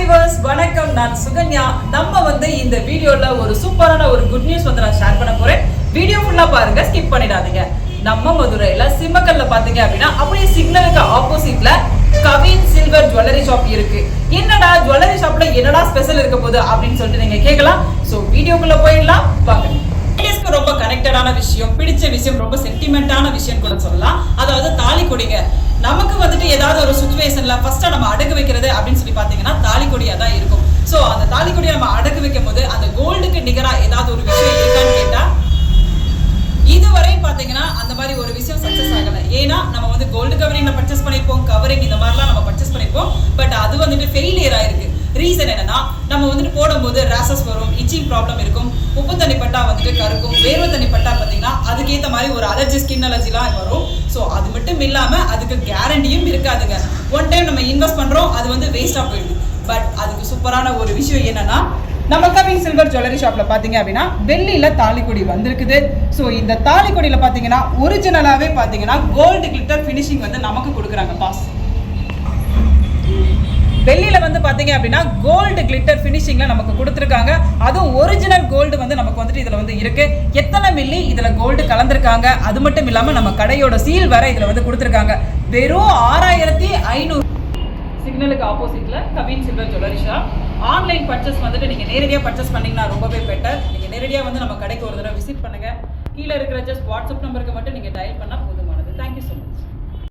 Viewers வணக்கம், நான் சுகன்யா. நம்ம இந்த வீடியோல ஒரு சூப்பரான ஒரு குட் நியூஸ் நான் ஷேர் பண்ண போறேன். வீடியோ ஃபுல்லா பாருங்க, ஸ்கிப் பண்ணிடாதீங்க. நம்ம மதுரையில சிம்மக்கல்ல பாத்தீங்க அப்படின்னா அப்படியே சிக்னலுக்கு ஆப்போசிட்ல கவின் சில்வர் ஜுவல்லரி ஷாப் இருக்கு. என்னடா ஜுவல்லரி ஷாப்ல என்னடா ஸ்பெஷல் இருக்க போகுது அப்படின்னு சொல்லிட்டு நீங்க கேட்கலாம். சோ வீடியோக்குள்ள போயிடலாம் வாங்க. லேடிஸ்க்கு ரொம்ப கனெக்டடான விஷயம், பிடிச்ச விஷயம், ரொம்ப சென்டிமெண்டான விஷயம் கூட சொல்லலாம். அதாவது தாலி கொடிங்க. நமக்கு ஏதாவது ஒரு சுச்சுவேஷன்ல ஃபர்ஸ்டா நம்ம அடகு வைக்கிறது அப்படின்னு சொல்லி பாத்தீங்கன்னா தாலி கொடியா தான் இருக்கும். சோ அந்த தாலி கொடியை நம்ம அடகு வைக்கும் போது அந்த கோல்டுக்கு நிகரா ஏதாவது ஒரு விஷயம் இருக்கான்னு கேட்டா இதுவரை பாத்தீங்கன்னா அந்த மாதிரி ஒரு விஷயம் சக்சஸ் ஆகல. ஏன்னா நம்ம கோல்டு கவரிங் பர்ச்சேஸ் பண்ணிருப்போம், கவரிங் இந்த மாதிரிலாம் நம்ம பர்ச்சேஸ் பண்ணிருப்போம். பட் அது ஃபெயிலியர் ஆயிருக்கு. ரீசன் என்னன்னா நம்ம போடும்போது ரேசஸ் வரும், இச்சிங் ப்ராப்ளம் இருக்கும், உப்பு தண்ணி பட்டா கருக்கும், வேர்வை தண்ணி பட்டா பார்த்தீங்கன்னா அதுக்கேற்ற மாதிரி ஒரு அலர்ஜி, ஸ்கின் அலர்ஜிலாம் வரும். ஸோ அது மட்டும் இல்லாமல் அதுக்கு கேரண்டியும் இருக்காதுங்க. ஒன் டைம் நம்ம இன்வெஸ்ட் பண்ணுறோம், அது வேஸ்ட்டாக போயிடுது. பட் அதுக்கு சூப்பரான ஒரு விஷயம் என்னன்னா நம்ம கவின் சில்வர் ஜுவல்லரி ஷாப்ல பாத்தீங்க அப்படின்னா வெள்ளியில தாலிக்கொடி வந்திருக்குது. ஸோ இந்த தாலிக்கொடியில பாத்தீங்கன்னா ஒரிஜினலாவே பாத்தீங்கன்னா கோல்டு கிளிட்டர் ஃபினிஷிங் நமக்கு கொடுக்குறாங்க பாஸ். வெள்ளியில பாத்தீங்க அப்படின்னா கோல்டு கிளிட்டர் ஃபினிஷிங்ல நமக்கு கொடுத்துருக்காங்க. அதுவும் ஒரிஜினல் கோல்டு நமக்கு இதுல இருக்கு. எத்தனை மில்லி இதுல கோல்டு கலந்துருக்காங்க, அது மட்டும் இல்லாம நம்ம கடையோட சீல் வர இதுல கொடுத்துருக்காங்க. வெறும் 6500. சிக்னலுக்கு ஆப்போசிட்ல Kavin silver jewellery shop. Online purchase நீங்க நேரடியாக பர்ச்சேஸ் பண்ணீங்கன்னா ரொம்பவே பெட்டர். நீங்க நேரடியாக நம்ம கடைக்கு ஒரு தடவை விசிட் பண்ணுங்க. கீழே இருக்கிற ஜஸ்ட் வாட்ஸ்அப் நம்பருக்கு மட்டும் நீங்க டயல் பண்ணா போதுமானது. Thank you so much.